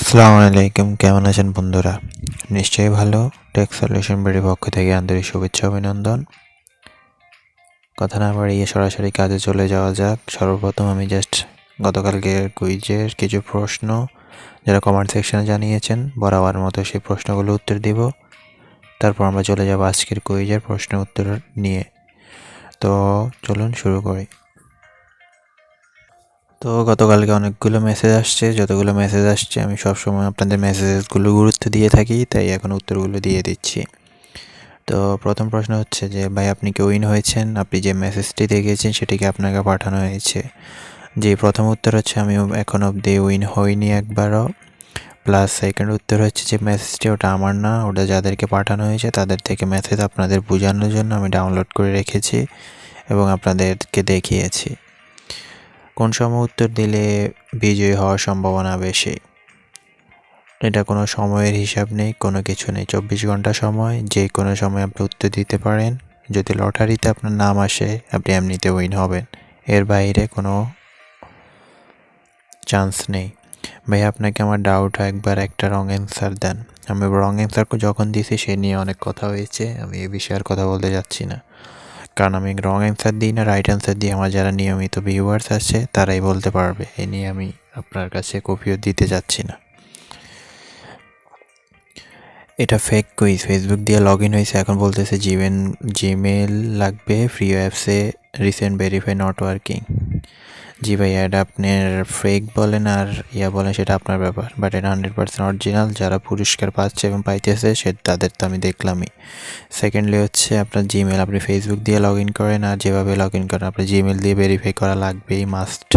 আসসালামু আলাইকুম, কেমন আছেন বন্ধুরা? নিশ্চয়ই ভালো। টেক সলিউশন বিডির পক্ষ থেকে আন্তরিক শুভেচ্ছা অভিনন্দন। কথা না বাড়িয়ে সরাসরি কাজে চলে যাওয়া যাক। সর্বপ্রথম আমি গতকালকে কুইজের কিছু প্রশ্ন যারা কমেন্ট সেকশনে জানিয়েছেন বরাবর মতো সেই প্রশ্নগুলো উত্তর দিব। তারপর আমরা চলে যাব আজকের কুইজের প্রশ্ন উত্তর নিয়ে। তো চলুন শুরু করি। তো গতকালকে অনেকগুলো মেসেজ আসছে, যতগুলো মেসেজ আসছে আমি সবসময় আপনাদের মেসেজগুলো গুরুত্ব দিয়ে থাকি, তাই এখন উত্তরগুলো দিয়ে দিচ্ছি। তো প্রথম প্রশ্ন হচ্ছে যে ভাই আপনি কি উইন হয়েছেন? আপনি যে মেসেজটি দেখেছেন সেটিকে আপনাকে পাঠানো হয়েছে। যে প্রথম উত্তর হচ্ছে আমি এখন অবধি উইন হইনি একবারও। প্লাস সেকেন্ড উত্তর হচ্ছে যে মেসেজটি ওটা আমার না, ওটা যাদেরকে পাঠানো হয়েছে তাদের থেকে মেসেজ আপনাদের বোঝানোর জন্য আমি ডাউনলোড করে রেখেছি এবং আপনাদেরকে দেখিয়েছি। কোন সময় উত্তর দিলে বিজয়ী হওয়ার সম্ভাবনা বেশি? এটা কোনো সময়ের হিসাব নেই, কোনো কিছু নেই। 24 ঘন্টা সময়, যে কোনো সময় আপনি উত্তর দিতে পারেন। যদি লটারিতে আপনার নাম আসে আপনি এমনিতে উইন হবেন, এর বাইরে কোনো চান্স নেই। ভাই আপনাকে আমার ডাউট হয় একবার একটা রং অ্যান্সার দেন। আমি রং অ্যান্সার যখন দিয়েছি সে নিয়ে অনেক কথা হয়েছে, আমি এ বিষয়ে আর কথা বলতে যাচ্ছি না। কারণ আমি রং অ্যান্সার দিই না, রাইট অ্যান্সার দিই। আমার যারা নিয়মিত ভিউয়ার্স আছে তারাই বলতে পারবে, এ নিয়ে আমি আপনার কাছে কপিও দিতে যাচ্ছি না। এটা ফেক কুইজ, ফেসবুক দিয়ে লগ ইন হয়েছে, এখন বলতেছে জিমেল লাগবে, ফ্রি অ্যাপসে রিসেন্ট ভেরিফাই নট ওয়ার্কিং। জি ভাই, এটা আপনার ফেক বলেন আর বলেন সেটা আপনার ব্যাপার, বাট এটা 100% অরিজিনাল। যারা পুরস্কার পাচ্ছে এবং পাইতেছে তাদের তো আমি দেখলামই। সেকেন্ডলি হচ্ছে আপনার জিমেল, আপনি ফেসবুক দিয়ে লগ ইন করেন আর যেভাবে লগ ইন করেন আপনার জিমেল দিয়ে ভেরিফাই করা লাগবেই, মাস্ট।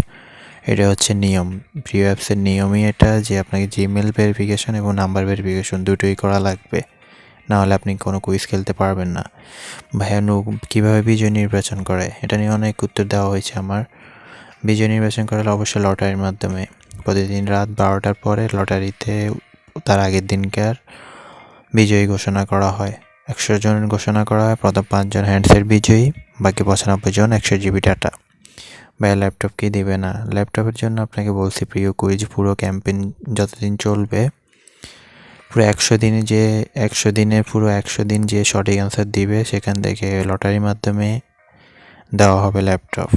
এটা হচ্ছে নিয়ম, প্রিয় অ্যাপসের নিয়মই এটা, যে আপনাকে জিমেল ভেরিফিকেশন এবং নাম্বার ভেরিফিকেশন দুটোই করা লাগবে, নাহলে আপনি কোনো কুইজ খেলতে পারবেন না। ভাইয়া কীভাবে বিজয় নির্বাচন করে, এটা নিয়ে অনেক উত্তর দেওয়া হয়েছে আমার। বিজয় নির্বাচন করা অবশ্যই লটারির মাধ্যমে। প্রতিদিন রাত 12টার পরে লটারিতে তার আগের দিনকার বিজয়ী ঘোষণা করা হয়। 100 জন ঘোষণা করা হয়, প্রথম 5 জন হ্যান্ডসেট বিজয়ী, বাকি 95 জন 100 জিবি ডাটা। ভাইয়া ল্যাপটপ কি দিবে না? ল্যাপটপের জন্য আপনাকে বলছি প্রিয় কুইজ পুরো ক্যাম্পেইন যতদিন চলবে, পুরো 100 দিন যে সঠিক অ্যান্সার দিবে সেখান থেকে লটারির মাধ্যমে দেওয়া হবে ল্যাপটপ।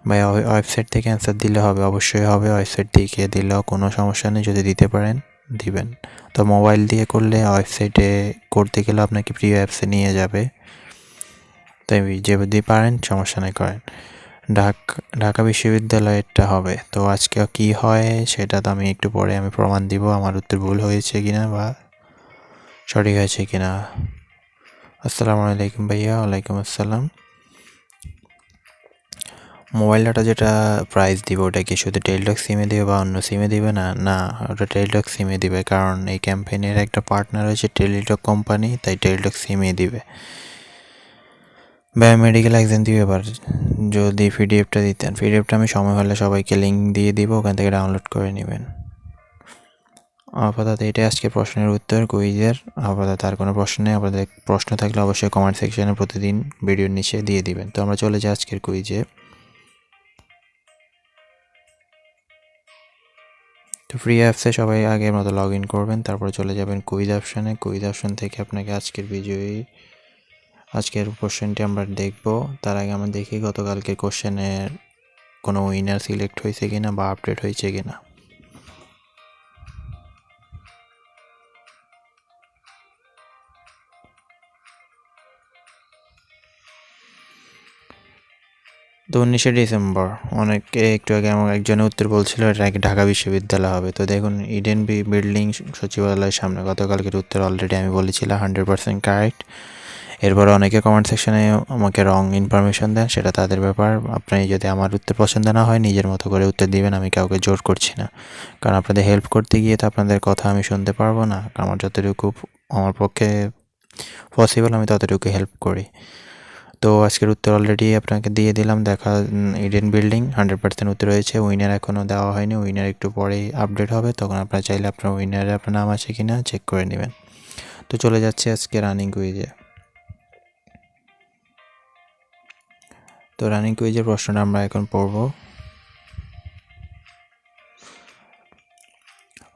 ভাই ওয়েবসাইট থেকে অ্যান্সার দিলে হবে, অবশ্যই হবে। ওয়েবসাইট থেকে দিলেও কোনো সমস্যা নেই, যদি দিতে পারেন দিবেন। তো মোবাইল দিয়ে করলে ওয়েবসাইটে করতে গেলে আপনাকে প্রিয় অ্যাপসে নিয়ে যাবে, তাই যদি পারেন সমস্যা নেই করেন। ঢাকা বিশ্ববিদ্যালয়েরটা হবে। তো আজকে কি হয় সেটা তো আমি একটু পরে আমি প্রমাণ দিব, আমার উত্তর ভুল হয়েছে কিনা বা সঠিক হয়েছে কিনা। আসসালামু আলাইকুম ভাইয়া। ওয়ালাইকুম আসসালাম। মোবাইল ডাটা যেটা প্রাইস দিবে ওটা কি শুধু টেলিটক সিমে দিবে বা অন্য সিমে দিবে না? না, ওটা টেলিটক সিমে দিবে, কারণ এই ক্যাম্পেইনের একটা পার্টনার হচ্ছে টেলিটক কোম্পানি, তাই টেলিটক সিমে দিবে। বায়োমেডিকেল এক্সাম দিবে। এবার যদি পিডিএফটা দিতেন, পিডিএফটা আমি সময় হলে সবাইকে লিঙ্ক দিয়ে দিব, ওখান থেকে ডাউনলোড করে নেবেন। আপাতত এটাই আজকে প্রশ্নের উত্তর কুইজের। আপাতত আর কোনো প্রশ্ন নেই। আপনাদের প্রশ্ন থাকলে অবশ্যই কমেন্ট সেকশনে প্রতিদিন ভিডিওর নিচে দিয়ে দিবেন। তো আমরা চলে যাই আজকের কুইজে। তো ফ্রি অ্যাপসে সবাই আগের মতো লগ ইন করবেন, তারপরে চলে যাবেন কুইজ অপশানে। কুইজ অপশান থেকে আপনাকে আজকের কোশ্চেনটি আমরা দেখব। তার আগে আমরা দেখি গতকালকে কোশ্চেনের কোনো উইনার সিলেক্ট হয়েছে কিনা বা আপডেট হয়েছে কিনা। তো 19শে ডিসেম্বর, অনেকে একটু আগে আমার একজনের উত্তর বলছিল এটা নাকি ঢাকা বিশ্ববিদ্যালয় হবে। তো দেখুন ইডেন বিল্ডিং সচিবালয়ের সামনে, গতকালকের উত্তর অলরেডি আমি বলেছিলাম 100% কারেক্ট। এরপর অনেকে কমেন্ট সেকশনে আমাকে রং ইনফরমেশন দেন, সেটা তাদের ব্যাপার। আপনি যদি আমার উত্তর পছন্দ না হয় নিজের মতো করে উত্তর দিবেন, আমি কাউকে জোর করছি না। কারণ আপনাদের হেল্প করতে গিয়ে তো আপনাদের কথা আমি শুনতে পারবো না। আমার যতটুকু আমার পক্ষে পসিবল আমি ততটুকু হেল্প করি। তো আজকের উত্তর অলরেডি আপনাকে দিয়ে দিলাম। ইডেন বিল্ডিং 100% উত্তর হয়েছে। উইনার এখনও দেওয়া হয়নি, উইনার একটু পরেই আপডেট হবে, তখন আপনারা চাইলে আপনার উইনারে আপনার নাম আছে কি না চেক করে নেবেন। তো চলে যাচ্ছে আজকে রানিং কুইজে। তো রানিং কুইজের প্রশ্নটা আমরা এখন পড়ব।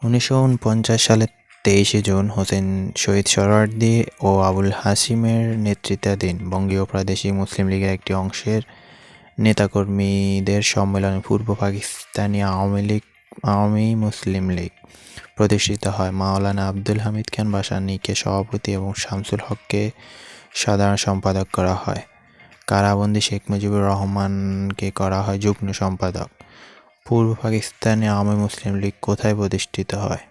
1949 সালের 23 জুন হোসেন শহীদ সোহরাওয়ার্দী ও আবুল হাশিমের নেতৃত্বাধীন বঙ্গীয় প্রাদেশিক মুসলিম লীগের একটি অংশের নেতাকর্মীদের সম্মেলনে পূর্ব পাকিস্তানি আওয়ামী মুসলিম লীগ প্রতিষ্ঠিত হয়। মাওলানা আব্দুল হামিদ খান ভাসানীকে সভাপতি এবং শামসুল হককে সাধারণ সম্পাদক করা হয়। কারাবন্দী শেখ মুজিবুর রহমানকে করা হয় যুগ্ম সম্পাদক। পূর্ব পাকিস্তানে আওয়ামী মুসলিম লীগ কোথায় প্রতিষ্ঠিত হয়?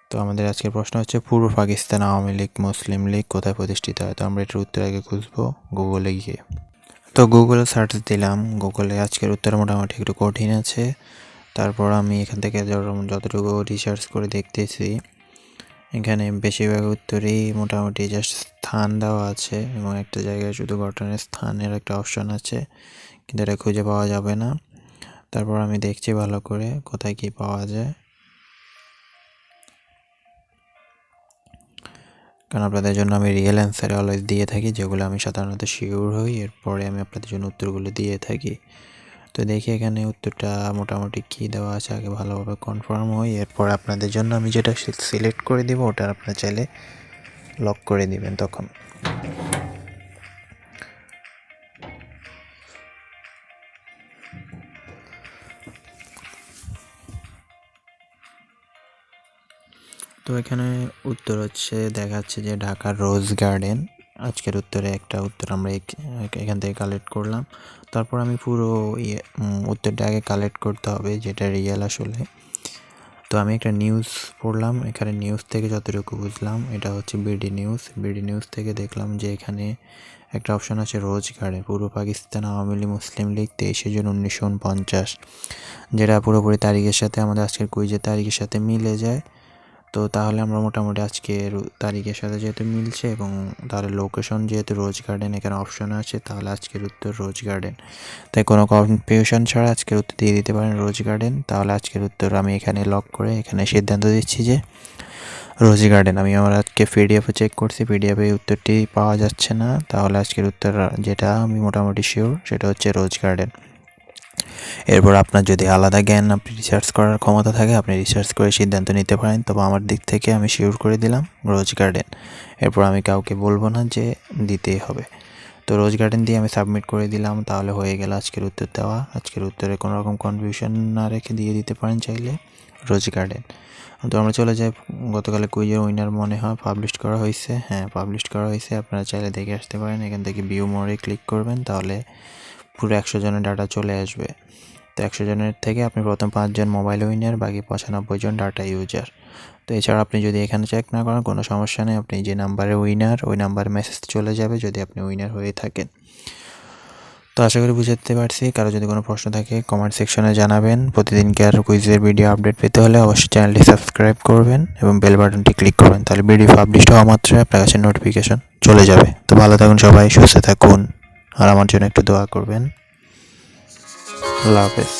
তো আমাদের আজকের প্রশ্ন হচ্ছে পূর্ব পাকিস্তান আওয়ামী লীগ মুসলিম লীগ কোথায় প্রতিষ্ঠিত হয়? তো আমরা এটার উত্তর আগে খুঁজবো গুগলে গিয়ে। তো গুগলে সার্চ দিলাম, গুগলে আজকের উত্তর মোটামুটি একটু কঠিন আছে। তারপর আমি এখান থেকে যতটুকু রিসার্চ করে দেখতেছি, এখানে বেশিরভাগ উত্তরেই মোটামুটি জাস্ট স্থান দেওয়া আছে এবং একটা জায়গায় শুধু ঘটনার স্থানের একটা অপশন আছে, কিন্তু এটা খুঁজে পাওয়া যাবে না। তারপর আমি দেখছি ভালো করে কোথায় কি পাওয়া যায়, কারণ আপনাদের জন্য আমি রিয়েল অ্যান্সার অলওয়েজ দিয়ে থাকি, যেগুলো আমি সাধারণত শিওর হই, এরপরে আমি আপনাদের জন্য উত্তরগুলো দিয়ে থাকি। তো দেখি এখানে উত্তরটা মোটামুটি কী দেওয়া আছে, আগে ভালোভাবে কনফার্ম হই, এরপর আপনাদের জন্য আমি যেটা সিলেক্ট করে দিব ওটা আপনারা চাইলে লক করে দিবেন তখন। তো এখানে উত্তর হচ্ছে দেখাচ্ছে যে ঢাকার রোজ গার্ডেন। আজকের উত্তরে একটা উত্তর আমরা এখান থেকে কালেক্ট করলাম। তারপর আমি পুরো উত্তরটা আগে কালেক্ট করতে হবে যেটা রিয়েল আসলে। তো আমি একটা নিউজ পড়লাম, এখানে নিউজ থেকে যতটুকু বুঝলাম এটা হচ্ছে বিডি নিউজ থেকে দেখলাম যে এখানে একটা অপশন আছে রোজ গার্ডেন, পূর্ব পাকিস্তান আওয়ামী লীগ মুসলিম লীগ 23 জুন 1949, যেটা পুরোপুরি তারিখের সাথে আমাদের আজকের কুইজের তারিখের সাথে মিলে যায়। তো তাহলে আমরা মোটামুটি আজকের তারিখের সাথে যেহেতু মিলছে এবং তাহলে লোকেশন যেহেতু রোজ গার্ডেন এখানে অপশন আছে, তাহলে আজকের উত্তর রোজ গার্ডেন। তাই কোনো কনফিউশন ছাড়া আজকের উত্তর দিয়ে দিতে পারেন রোজ গার্ডেন। তাহলে আজকের উত্তর আমি এখানে লক করে এখানে সিদ্ধান্ত দিচ্ছি যে রোজ গার্ডেন। আমি আমার আজকে পিডিএফে চেক করছি, পিডিএফে উত্তরটি পাওয়া যাচ্ছে না, তাহলে আজকের উত্তর যেটা আমি মোটামুটি শিওর সেটা হচ্ছে রোজ গার্ডেন। এরপর আপনার যদি আলাদা জ্ঞান আপনি রিসার্চ করার ক্ষমতা থাকে আপনি রিসার্চ করে সিদ্ধান্ত নিতে পারেন, তবে আমার দিক থেকে আমি শিওর করে দিলাম রোজ গার্ডেন। এরপর আমি কাউকে বলবো না যে দিতেই হবে। তো রোজ গার্ডেন দিয়ে আমি সাবমিট করে দিলাম, তাহলে হয়ে গেল আজকের উত্তর দেওয়া। আজকের উত্তরে কোনো রকম কনফিউশন না রেখে দিয়ে দিতে পারেন চাইলে রোজ গার্ডেন। তো আমরা চলে যাই, গতকালে কুইজের উইনার মনে হয় পাবলিশ করা হয়েছে। হ্যাঁ, পাবলিশ করা হয়েছে, আপনারা চাইলে দেখে আসতে পারেন। এখান থেকে ভিউ মোরে ক্লিক করবেন, তাহলে পুরো 100 জনের ডাটা চলে আসবে। তো 100 জনের থেকে আপনি প্রথম 5 জন মোবাইল উইনার, বাকি 95 জন ডাটা ইউজার। তো এছাড়া আপনি যদি এখানে চেক না করেন কোনো সমস্যা নেই, আপনি যে নাম্বারে উইনার ওই নাম্বারে মেসেজ চলে যাবে যদি আপনি উইনার হয়ে থাকেন। তো আশা করি বুঝতে পারছি। কারো যদি কোনো প্রশ্ন থাকে কমেন্ট সেকশনে জানাবেন। প্রতিদিনকার কুইজের ভিডিও আপডেট পেতে হলে অবশ্যই চ্যানেলটি সাবস্ক্রাইব করবেন এবং বেল বাটনটি ক্লিক করবেন, তাহলে ভিডিও পাবলিশ হওয়া মাত্রই আপনার কাছে নোটিফিকেশন চলে যাবে। তো ভালো থাকুন সবাই, সুস্থ থাকুন, আর আমার জন্য একটু দোয়া করবেন। আল্লাহ হাফেজ।